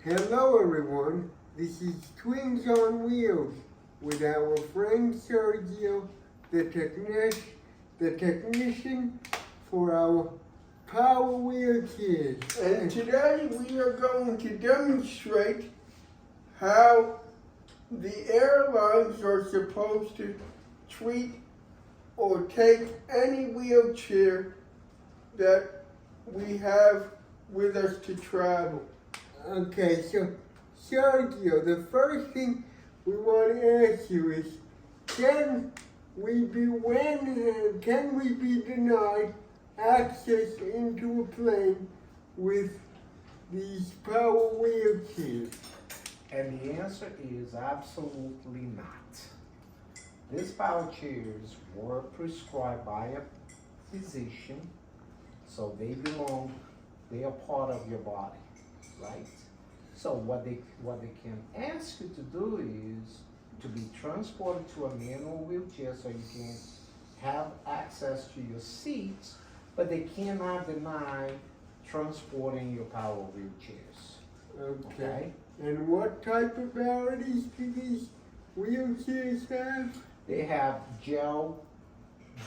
Hello everyone, this is Twins on Wheels with our friend Sergio, the technician for our power wheelchairs. And today we are going to demonstrate how the airlines are supposed to treat or take any wheelchair that we have with us to travel. Okay, so Sergio, the first thing we want to ask you is, can we be denied access into a plane with these power wheelchairs? And the answer is absolutely not. These power chairs were prescribed by a physician, so they are part of your body, right? So what they can ask you to do is to be transported to a manual wheelchair so you can have access to your seats, but they cannot deny transporting your power wheelchairs. Okay. And what type of batteries do these wheelchairs have? They have gel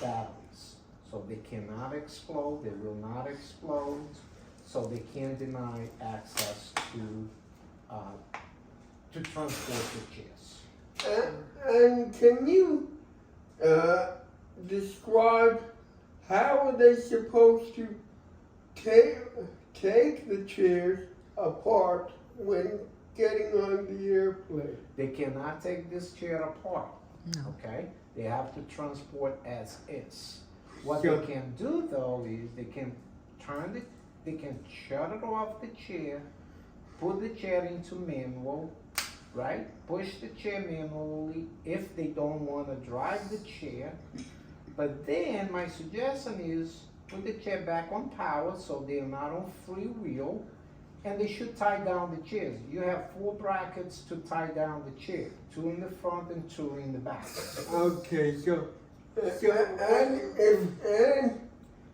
batteries, so they cannot explode, they will not explode, so they can deny access to transport the chairs. And can you describe how are they supposed to take the chairs apart when getting on the airplane? They cannot take this chair apart, No. okay? They have to transport as is. What Sure. they can do though is they can shut it off the chair, put the chair into manual, right? Push the chair manually if they don't want to drive the chair. But then my suggestion is put the chair back on power so they're not on free wheel, and they should tie down the chairs. You have 4 brackets to tie down the chair, 2 in the front and 2 in the back. Okay, so And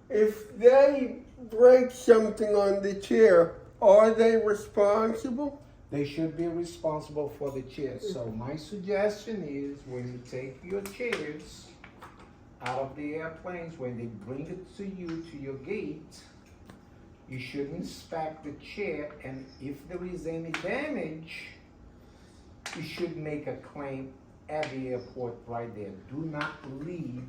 if they break something on the chair, are they responsible? They should be responsible for the chairs. So my suggestion is when you take your chairs out of the airplanes, when they bring it to you to your gate, you should inspect the chair, and if there is any damage, you should make a claim at the airport right there. Do not leave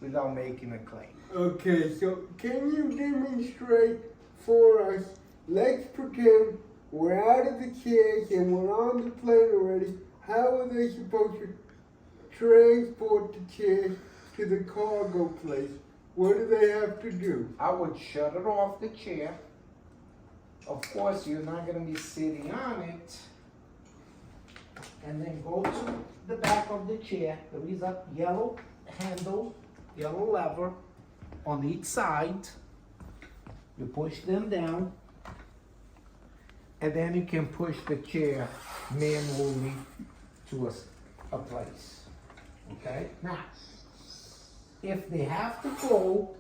without making a claim. okay, so can you demonstrate for us? Let's pretend we're out of the chairs and we're on the plane already. How are they supposed to transport the chairs to the cargo place? What do they have to do? I would shut it off the chair. Of course, you're not gonna be sitting on it. And then go to the back of the chair. There is a yellow handle, yellow lever on each side. You push them down. And then you can push the chair manually to a place. Okay? Now, if they have to go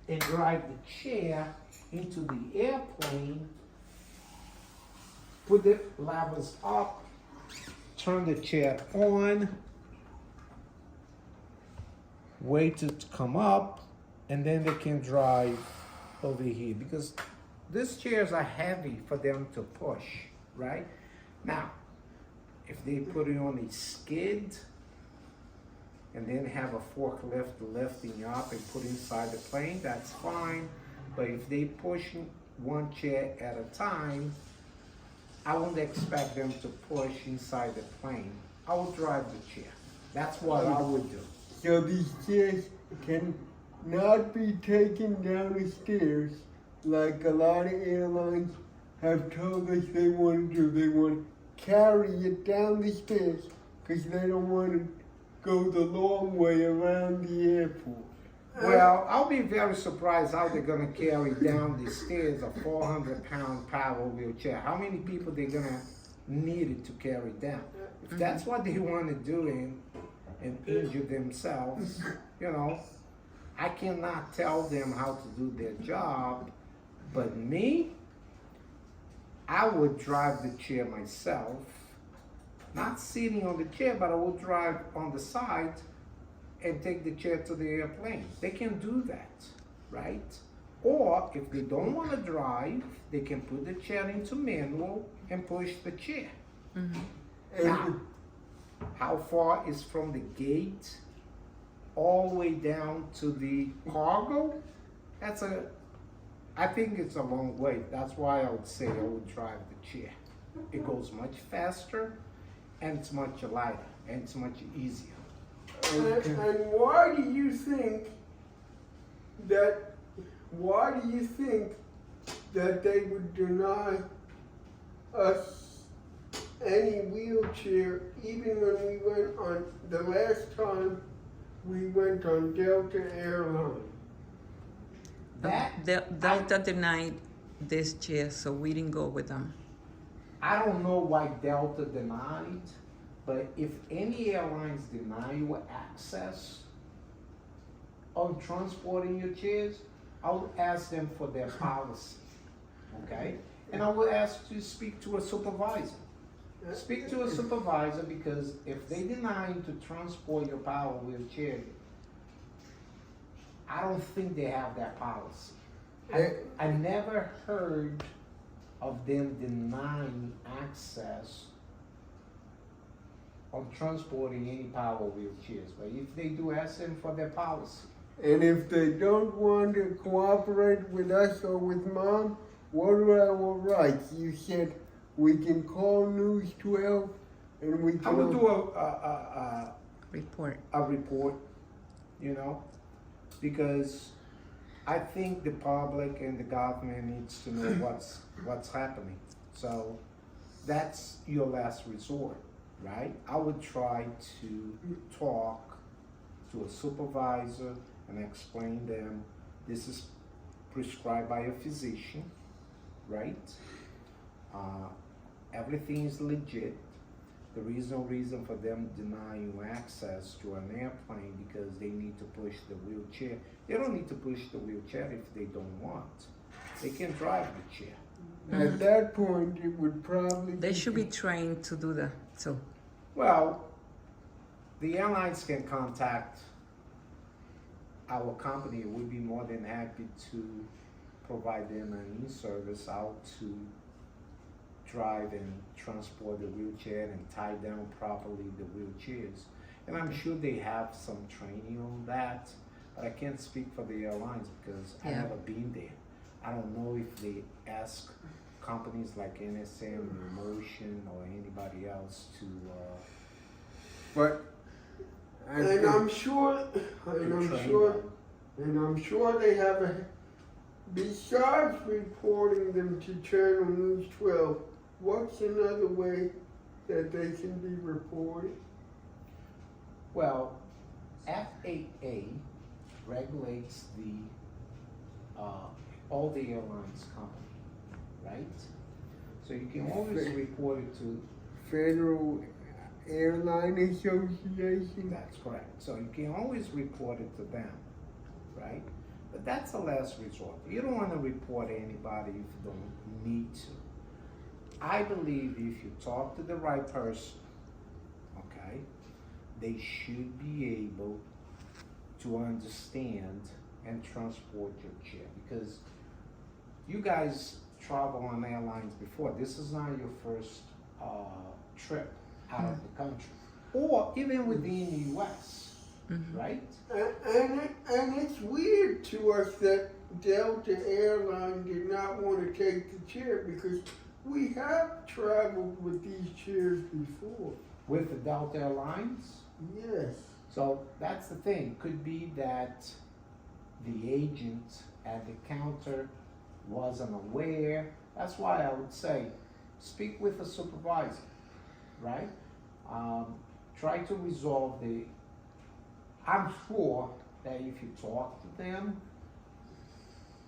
and drive the chair into the airplane, put the levers up, turn the chair on, wait it to come up, and then they can drive over here, because these chairs are heavy for them to push, right? Now, if they put it on a skid and then have a forklift lifting you up and put inside the plane, that's fine. But if they push one chair at a time, I wouldn't expect them to push inside the plane. I would drive the chair. That's what I would do. So these chairs can not be taken down the stairs like a lot of airlines have told us they want to do. They want to carry it down the stairs because they don't want to go the long way around the airport. Well, I'll be very surprised how they're gonna carry down the stairs a 400-pound power wheelchair. How many people they're gonna need it to carry down? If that's what they wanna do and injure themselves, you know, I cannot tell them how to do their job, but me, I would drive the chair myself, not sitting on the chair, but I would drive on the side and take the chair to the airplane. They can do that, right? Or if they don't want to drive, they can put the chair into manual and push the chair. And Now, how far is from the gate all the way down to the cargo? I think it's a long way. That's why I would say I would drive the chair. It goes much faster and it's much lighter and it's much easier. And why do you think that they would deny us any wheelchair even when we went on the last time we went on Delta Airlines? Delta denied this chair, so we didn't go with them. I don't know why Delta denied, but if any airlines deny you access on transporting your chairs, I would ask them for their policy, okay? And I would ask to speak to a supervisor. Speak to a supervisor, because if they deny you to transport your power wheelchair, I don't think they have that policy. I never heard of them denying access on transporting any power wheelchairs, but if they do, ask them for their policy. And if they don't want to cooperate with us or with Mom, what are our rights? You said we can call News 12 and we can... I would do Report. a report, you know, because I think the public and the government needs to know what's happening. So that's your last resort, right? I would try to talk to a supervisor and explain them this is prescribed by a physician, right? Everything is legit. There is no reason for them denying you access to an airplane because they need to push the wheelchair. They don't need to push the wheelchair if they don't want. They can drive the chair. At that point, it would probably They should be trained to do that too. Well, the airlines can contact our company. We'd be more than happy to provide them an e-service out to drive and transport the wheelchair and tie down properly the wheelchairs. And I'm sure they have some training on that, but I can't speak for the airlines because I've Yeah. never been there. I don't know if they ask companies like NSM or Motion or anybody else to But And I'm sure they have besides reporting them to Channel News 12, what's another way that they can be reported? Well, FAA regulates all the airlines company, right? So you can always report it to. Federal Airline Association. That's correct. So you can always report it to them, right? But that's the last resort. You don't want to report anybody if you don't need to. I believe if you talk to the right person, okay, they should be able to understand and transport your chair, because you guys travel on airlines before. This is not your first trip out of the country, or even within the US, right? And it's weird to us that Delta Airline did not want to take the chair because we have traveled with these chairs before. With the Delta Airlines. Yes. So that's the thing. Could be that the agent at the counter wasn't aware. That's why I would say speak with a supervisor, right? Try to resolve I'm sure that if you talk to them,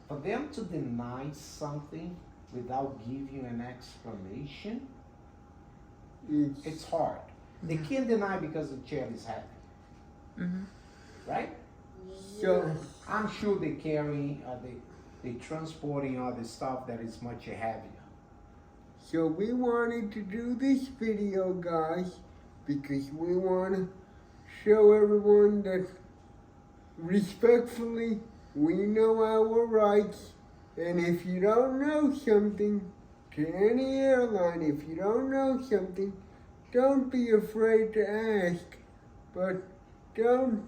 for them to deny something without giving an explanation, it's hard. They can't deny because the chair is heavy, right? So, I'm sure they carry, they transporting all the stuff that is much heavier. So we wanted to do this video, guys, because we want to show everyone that respectfully we know our rights. And if you don't know something, to any airline, if you don't know something, don't be afraid to ask, but don't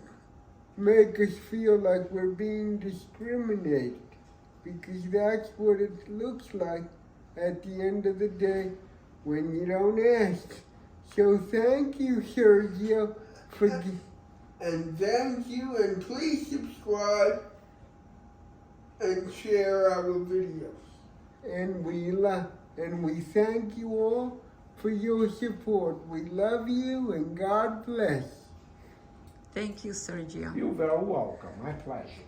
make us feel like we're being discriminated, because that's what it looks like at the end of the day when you don't ask. So thank you, Sergio, for And thank you, and please subscribe and share our videos. and we thank you all for your support. We love you and God bless. Thank you, Sergio. You're very welcome. My pleasure.